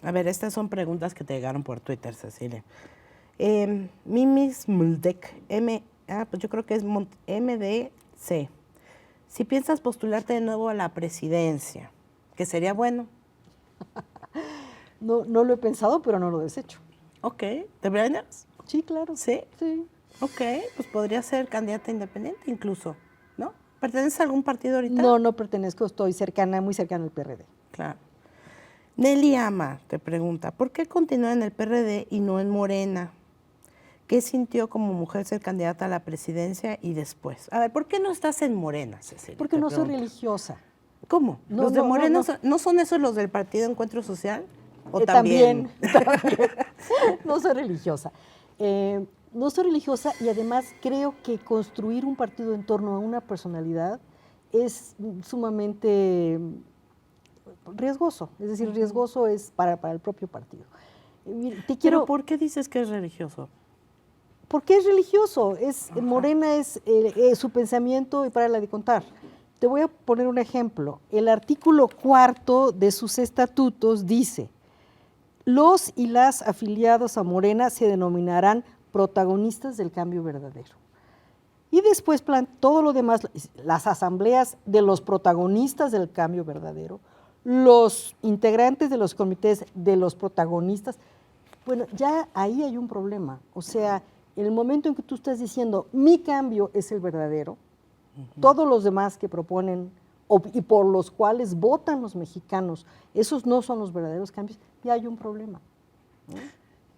A ver, estas son preguntas que te llegaron por Twitter, Cecilia. Mimis Muldek, pues yo creo que es MDC. Si piensas postularte de nuevo a la presidencia, que sería bueno. No lo he pensado, pero no lo desecho. Ok, ¿te brindas? Sí, claro. ¿Sí? Sí. Ok, pues podría ser candidata independiente incluso, ¿no? ¿Perteneces a algún partido ahorita? No pertenezco, estoy muy cercana al PRD. Claro. Nelly Ama te pregunta, ¿por qué continúa en el PRD y no en Morena? ¿Qué sintió como mujer ser candidata a la presidencia y después? A ver, ¿por qué no estás en Morena, Cecilia? Porque no soy religiosa. ¿Cómo? No, ¿Los de Morena no son esos los del Partido Encuentro Social? ¿O también? También. No soy religiosa. No soy religiosa y además creo que construir un partido en torno a una personalidad es sumamente riesgoso. Es decir, riesgoso es para el propio partido. ¿Pero por qué dices que es religioso? Porque es religioso. Morena es su pensamiento y para la de contar. Te voy a poner un ejemplo. El artículo 4 de sus estatutos dice: los y las afiliados a Morena se denominarán protagonistas del cambio verdadero. Y después todo lo demás, las asambleas de los protagonistas del cambio verdadero, los integrantes de los comités de los protagonistas. Bueno, ya ahí hay un problema. O sea, en el momento en que tú estás diciendo mi cambio es el verdadero, todos los demás que proponen y por los cuales votan los mexicanos, esos no son los verdaderos cambios, ya hay un problema.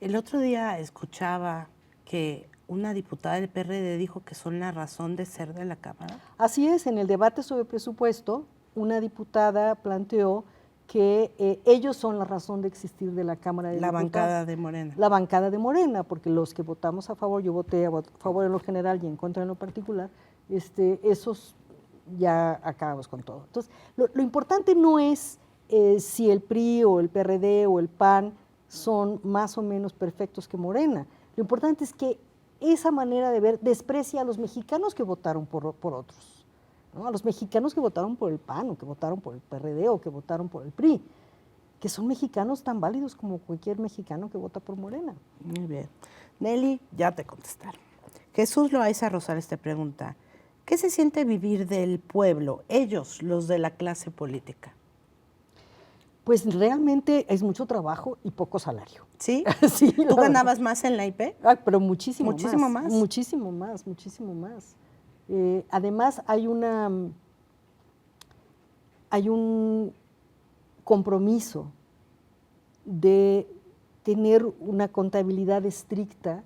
El otro día escuchaba que una diputada del PRD dijo que son la razón de ser de la Cámara. Así es, en el debate sobre presupuesto, una diputada planteó que ellos son la razón de existir de la Cámara de Diputados. La bancada de Morena. La bancada de Morena, porque los que votamos a favor, yo voté a favor en lo general y en contra en lo particular, esos ya acabamos con todo. Entonces, lo importante no es si el PRI o el PRD o el PAN son más o menos perfectos que Morena. Lo importante es que esa manera de ver desprecia a los mexicanos que votaron por otros, ¿no? A los mexicanos que votaron por el PAN o que votaron por el PRD o que votaron por el PRI, que son mexicanos tan válidos como cualquier mexicano que vota por Morena. Muy bien. Nelly, ya te contestaron. Jesús Loaiza Rosales te pregunta, ¿qué se siente vivir del pueblo, ellos, los de la clase política? Pues realmente es mucho trabajo y poco salario. ¿Sí? Sí. ¿Tú ganabas más en la IP? Pero muchísimo más. Muchísimo más. Muchísimo más. Además hay un compromiso de tener una contabilidad estricta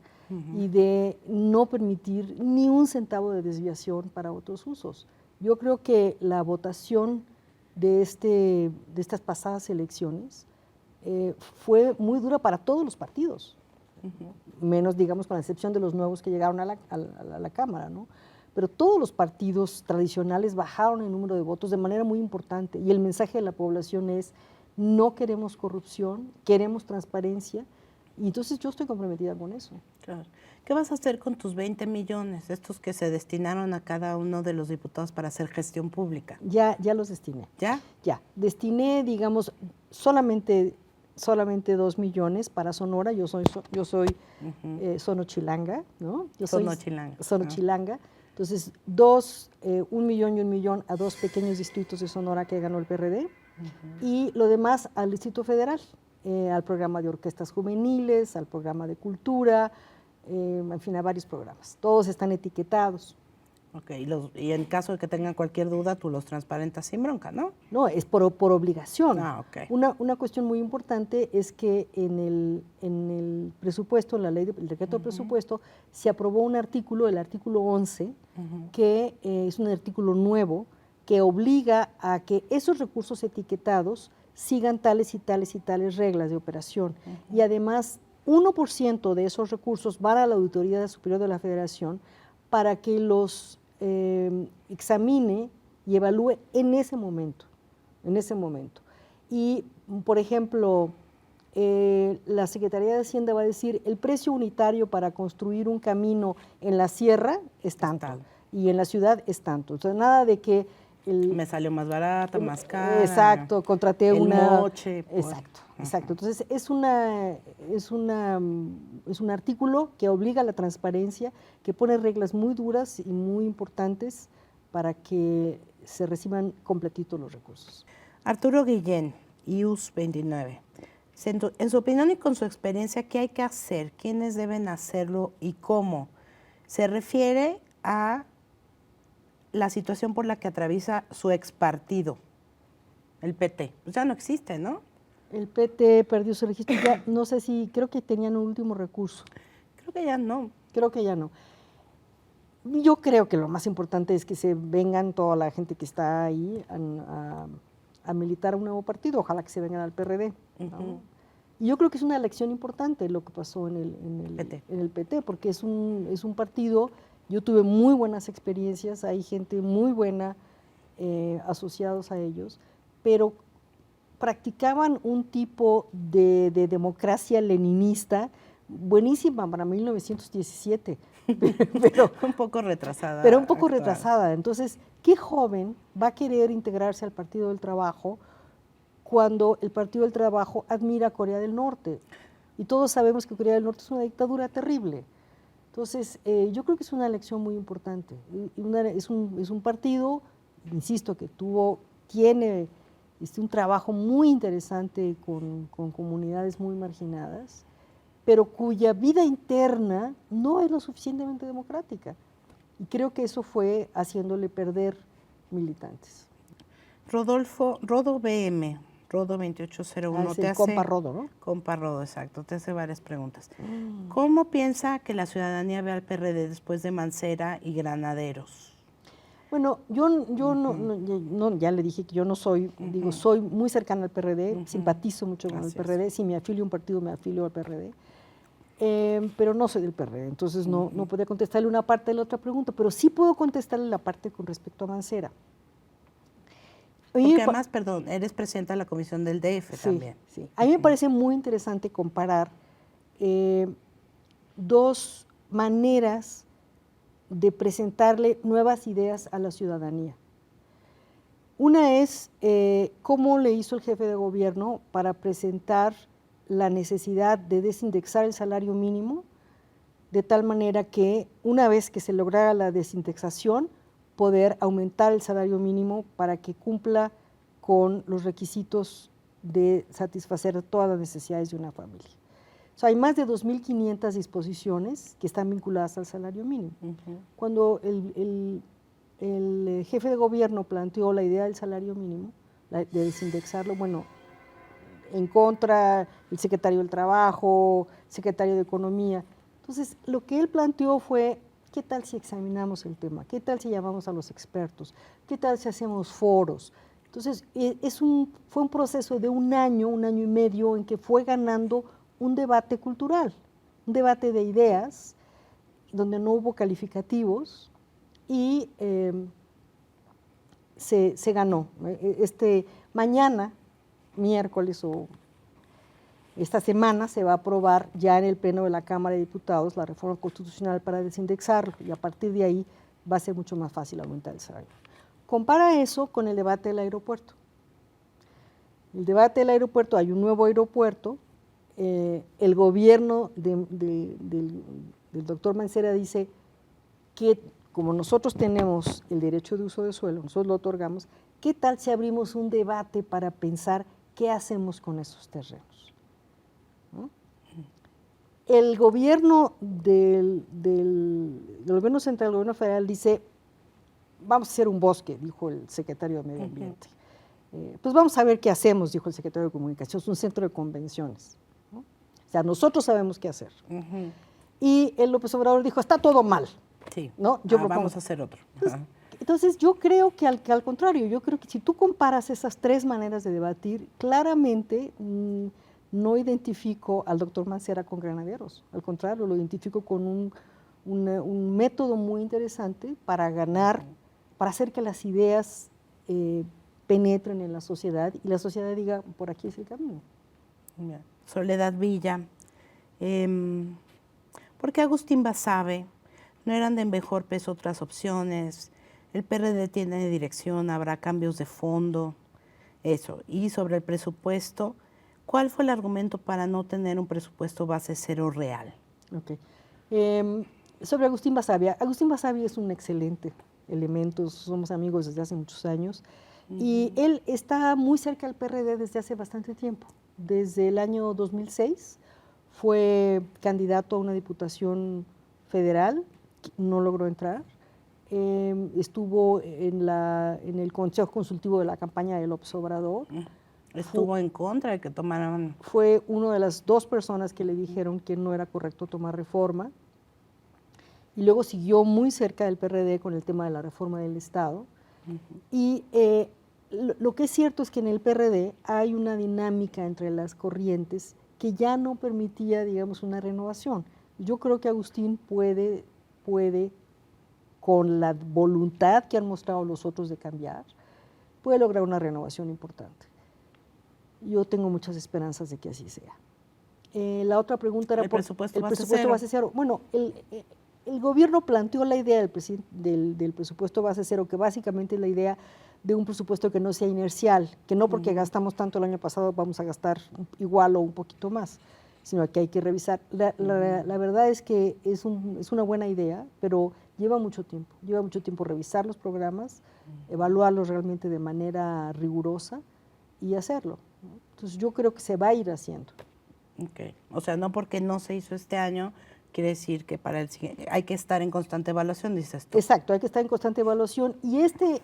y de no permitir ni un centavo de desviación para otros usos. Yo creo que la votación de estas pasadas elecciones fue muy dura para todos los partidos, menos, digamos, con la excepción de los nuevos que llegaron a la Cámara, ¿no? Pero todos los partidos tradicionales bajaron el número de votos de manera muy importante y el mensaje de la población es: no queremos corrupción, queremos transparencia, y entonces yo estoy comprometida con eso. Claro. ¿Qué vas a hacer con tus 20 millones, estos que se destinaron a cada uno de los diputados para hacer gestión pública? Ya los destiné. ¿Ya? Ya. Destiné, digamos, solamente 2 millones para Sonora. Yo soy sonochilanga, ¿no? Sonochilanga. Entonces, 1 millón y 1 millón a 2 pequeños distritos de Sonora que ganó el PRD, y lo demás al Distrito Federal, al programa de orquestas juveniles, al programa de cultura, en fin, a varios programas. Todos están etiquetados. Ok, y en caso de que tengan cualquier duda, tú los transparentas sin bronca, ¿no? No, es por obligación. Ok. Una cuestión muy importante es que en el presupuesto, en la ley del decreto de presupuesto, se aprobó un artículo, el artículo 11, que es un artículo nuevo que obliga a que esos recursos etiquetados sigan tales y tales y tales reglas de operación. Y además, 1% de esos recursos van a la Auditoría Superior de la Federación para que los examine y evalúe en ese momento. Y, por ejemplo, la Secretaría de Hacienda va a decir: el precio unitario para construir un camino en la sierra es tanto, y en la ciudad es tanto. Entonces, nada de que me salió más barata, más cara. Exacto, contraté el moche. Exacto. exacto. Entonces, es un artículo que obliga a la transparencia, que pone reglas muy duras y muy importantes para que se reciban completitos los recursos. Arturo Guillén, IUS 29. En su opinión y con su experiencia, ¿qué hay que hacer? ¿Quiénes deben hacerlo y cómo? Se refiere a la situación por la que atraviesa su ex partido, el PT. Pues ya no existe, ¿no? El PT perdió su registro, ya no sé si, creo que tenían un último recurso. Creo que ya no. Creo que ya no. Yo creo que lo más importante es que se vengan toda la gente que está ahí a militar un nuevo partido, ojalá que se vengan al PRD. ¿No? Y yo creo que es una elección importante lo que pasó en el PT, porque es un partido, yo tuve muy buenas experiencias, hay gente muy buena asociados a ellos, pero practicaban un tipo de democracia leninista buenísima para 1917, pero un poco retrasada. Pero un poco retrasada. Entonces, ¿qué joven va a querer integrarse al Partido del Trabajo cuando el Partido del Trabajo admira a Corea del Norte? Y todos sabemos que Corea del Norte es una dictadura terrible. Entonces, yo creo que es una elección muy importante. Es un partido, insisto, que tiene un trabajo muy interesante con comunidades muy marginadas, pero cuya vida interna no es lo suficientemente democrática. Y creo que eso fue haciéndole perder militantes. Rodo BM, Rodo 2801, te hace... Compa Rodo, ¿no? Compa Rodo, exacto, te hace varias preguntas. ¿Cómo piensa que la ciudadanía ve al PRD después de Mancera y Granaderos? Bueno, yo no, ya le dije que yo no soy, digo, soy muy cercana al PRD, simpatizo mucho con el PRD, si me afilio a un partido, me afilio al PRD, pero no soy del PRD, entonces no podía contestarle una parte de la otra pregunta, pero sí puedo contestarle la parte con respecto a Mancera. Porque además, perdón, eres presidenta de la Comisión del DF también. Sí. A mí me parece muy interesante comparar dos maneras de presentarle nuevas ideas a la ciudadanía. Una es cómo le hizo el jefe de gobierno para presentar la necesidad de desindexar el salario mínimo, de tal manera que una vez que se lograra la desindexación, poder aumentar el salario mínimo para que cumpla con los requisitos de satisfacer todas las necesidades de una familia. O sea, hay más de 2.500 disposiciones que están vinculadas al salario mínimo. Cuando el jefe de gobierno planteó la idea del salario mínimo, de desindexarlo, bueno, en contra el secretario del Trabajo, secretario de Economía. Entonces, lo que él planteó fue, ¿qué tal si examinamos el tema? ¿Qué tal si llamamos a los expertos? ¿Qué tal si hacemos foros? Entonces, fue un proceso de un año y medio en que fue ganando un debate cultural, un debate de ideas, donde no hubo calificativos y se ganó. Mañana, miércoles o esta semana, se va a aprobar ya en el Pleno de la Cámara de Diputados la reforma constitucional para desindexarlo y a partir de ahí va a ser mucho más fácil aumentar el salario. Compara eso con el debate del aeropuerto. El debate del aeropuerto, hay un nuevo aeropuerto, el gobierno del doctor Mancera dice que como nosotros tenemos el derecho de uso de suelo, nosotros lo otorgamos, ¿qué tal si abrimos un debate para pensar qué hacemos con esos terrenos? ¿No? El gobierno del gobierno central, el gobierno federal dice, vamos a hacer un bosque, dijo el secretario de Medio Ambiente. Pues vamos a ver qué hacemos, dijo el secretario de Comunicaciones, un centro de convenciones. ¿No? O sea, nosotros sabemos qué hacer. Y el López Obrador dijo, está todo mal. Sí, ¿no? vamos a hacer otro. Entonces yo creo que al contrario, yo creo que si tú comparas esas tres maneras de debatir, claramente no identifico al doctor Mancera con Granaderos, al contrario, lo identifico con un método muy interesante para ganar, para hacer que las ideas penetren en la sociedad y la sociedad diga, por aquí es el camino. Soledad Villa, ¿por qué Agustín Basabe no eran de mejor peso otras opciones? El PRD tiene dirección, habrá cambios de fondo, eso. Y sobre el presupuesto, ¿Cuál fue el argumento para no tener un presupuesto base cero real? Okay. Sobre Agustín Basabe es un excelente elemento, somos amigos desde hace muchos años, y él está muy cerca del PRD desde hace bastante tiempo. Desde el año 2006 fue candidato a una diputación federal, no logró entrar. Estuvo en el Consejo Consultivo de la campaña de López Obrador. Estuvo en contra de que tomaran... Fue una de las 2 personas que le dijeron que no era correcto tomar reforma. Y luego siguió muy cerca del PRD con el tema de la reforma del Estado. Y lo que es cierto es que en el PRD hay una dinámica entre las corrientes que ya no permitía, digamos, una renovación. Yo creo que Agustín puede, con la voluntad que han mostrado los otros de cambiar, puede lograr una renovación importante. Yo tengo muchas esperanzas de que así sea. La otra pregunta era por el presupuesto base cero. Bueno, el gobierno planteó la idea del presupuesto base cero, que básicamente es la idea de un presupuesto que no sea inercial, que no porque gastamos tanto el año pasado vamos a gastar igual o un poquito más, sino que hay que revisar. La verdad es que es una buena idea, pero lleva mucho tiempo revisar los programas, evaluarlos realmente de manera rigurosa y hacerlo. Entonces yo creo que se va a ir haciendo. Okay. O sea, no porque no se hizo este año, quiere decir que para el siguiente hay que estar en constante evaluación, dices tú. Exacto, hay que estar en constante evaluación. Y este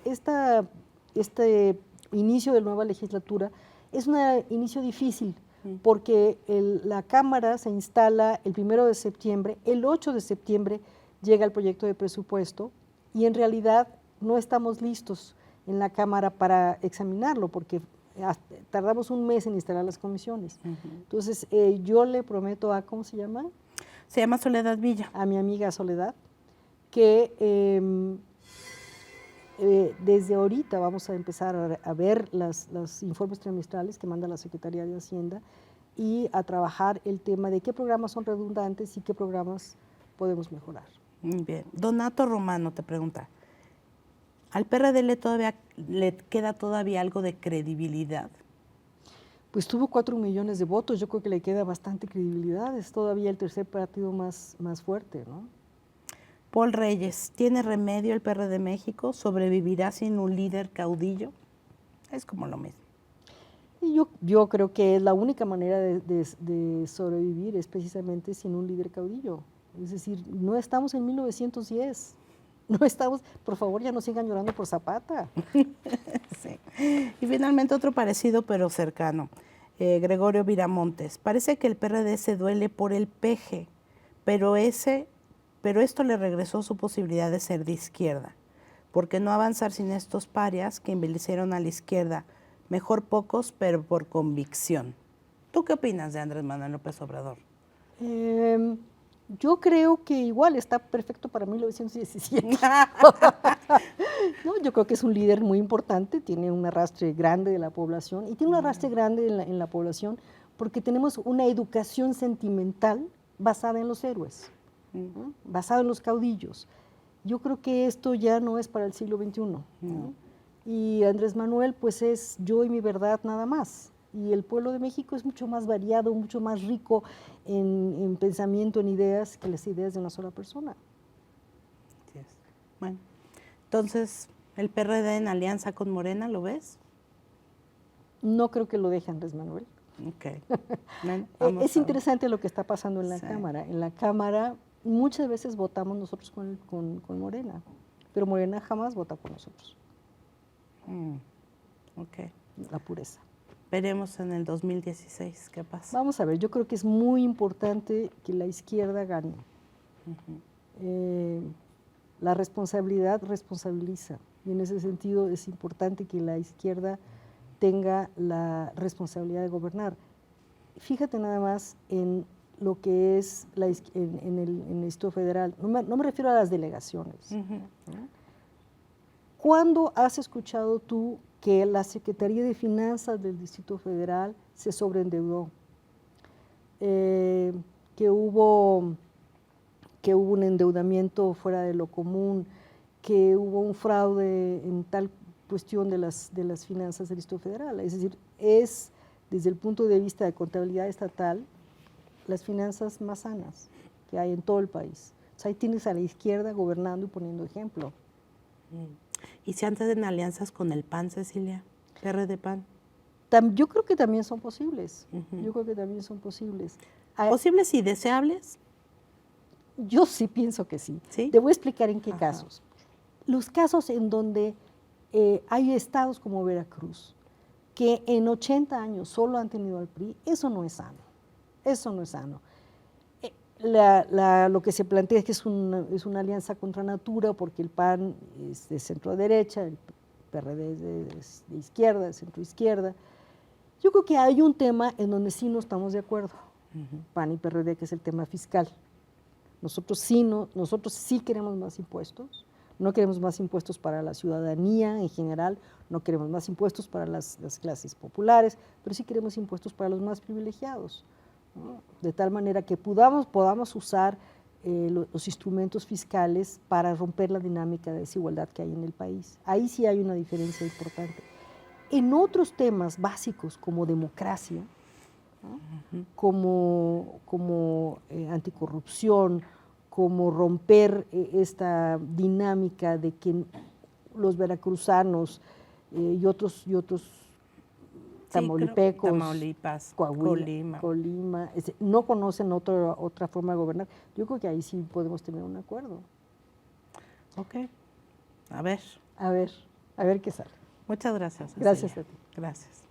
inicio de nueva legislatura es un inicio difícil, porque la Cámara se instala el 1 de septiembre, el 8 de septiembre llega el proyecto de presupuesto y en realidad no estamos listos en la Cámara para examinarlo, porque tardamos un mes en instalar las comisiones. Entonces, yo le prometo a, ¿cómo se llama? Se llama Soledad Villa. A mi amiga Soledad, que desde ahorita vamos a empezar a ver los informes trimestrales que manda la Secretaría de Hacienda y a trabajar el tema de qué programas son redundantes y qué programas podemos mejorar. Bien. Donato Romano te pregunta, ¿al PRD le queda todavía algo de credibilidad? Pues tuvo 4 millones de votos, yo creo que le queda bastante credibilidad, es todavía el tercer partido más fuerte, ¿no? Paul Reyes, ¿tiene remedio el PRD de México? ¿Sobrevivirá sin un líder caudillo? Es como lo mismo. Y yo creo que la única manera de sobrevivir es precisamente sin un líder caudillo. Es decir, no estamos en 1910. No estamos, por favor, ya no sigan llorando por Zapata. Sí. Y finalmente otro parecido pero cercano. Gregorio Viramontes. Parece que el PRD se duele por el peje, pero esto le regresó su posibilidad de ser de izquierda. ¿Por qué no avanzar sin estos parias que envilecieron a la izquierda? Mejor pocos, pero por convicción. ¿Tú qué opinas de Andrés Manuel López Obrador? Yo creo que igual está perfecto para 1917. No, yo creo que es un líder muy importante, tiene un arrastre grande de la población y tiene un arrastre grande en la población porque tenemos una educación sentimental basada en los héroes, ¿no? Basada en los caudillos. Yo creo que esto ya no es para el siglo XXI. ¿no? Y Andrés Manuel pues es yo y mi verdad nada más. Y el pueblo de México es mucho más variado, mucho más rico en pensamiento, en ideas, que las ideas de una sola persona. Así es. Bueno, entonces, ¿el PRD en alianza con Morena lo ves? No creo que lo deje Andrés Manuel. Okay. Es interesante lo que está pasando en la Cámara. En la Cámara muchas veces votamos nosotros con Morena, pero Morena jamás vota con nosotros. Okay. La pureza. Veremos en el 2016 qué pasa. Vamos a ver, yo creo que es muy importante que la izquierda gane. La responsabilidad responsabiliza y en ese sentido es importante que la izquierda tenga la responsabilidad de gobernar. Fíjate nada más en lo que es en el Distrito Federal, no me refiero a las delegaciones. ¿no? ¿Cuándo has escuchado tú que la Secretaría de Finanzas del Distrito Federal se sobreendeudó? Que hubo un endeudamiento fuera de lo común, que hubo un fraude en tal cuestión de las finanzas del Distrito Federal. Es decir, es desde el punto de vista de contabilidad estatal, las finanzas más sanas que hay en todo el país. O sea, ahí tienes a la izquierda gobernando y poniendo ejemplo. ¿Y si antes en alianzas con el PAN, Cecilia? PRD-PAN. Yo creo que también son posibles. Yo creo que también son posibles. ¿Posibles y deseables? Yo sí pienso que sí. ¿Sí? Te voy a explicar en qué casos. Los casos en donde hay estados como Veracruz, que en 80 años solo han tenido al PRI, eso no es sano. Eso no es sano. Lo que se plantea es que es una alianza contra natura, porque el PAN es de centro derecha, el PRD es de izquierda, de centro izquierda. Yo creo que hay un tema en donde sí no estamos de acuerdo, PAN y PRD, que es el tema fiscal. Nosotros sí queremos más impuestos, no queremos más impuestos para la ciudadanía en general, no queremos más impuestos para las clases populares, pero sí queremos impuestos para los más privilegiados, ¿no? De tal manera que podamos usar los instrumentos fiscales para romper la dinámica de desigualdad que hay en el país. Ahí sí hay una diferencia importante. En otros temas básicos como democracia, ¿no? como anticorrupción, como romper esta dinámica de que los veracruzanos y otros tamaulipecos, Tamaulipas, Coahuila, Colima, no conocen otra forma de gobernar. Yo creo que ahí sí podemos tener un acuerdo. Ok. A ver. A ver qué sale. Muchas gracias, Cecilia. Gracias a ti. Gracias.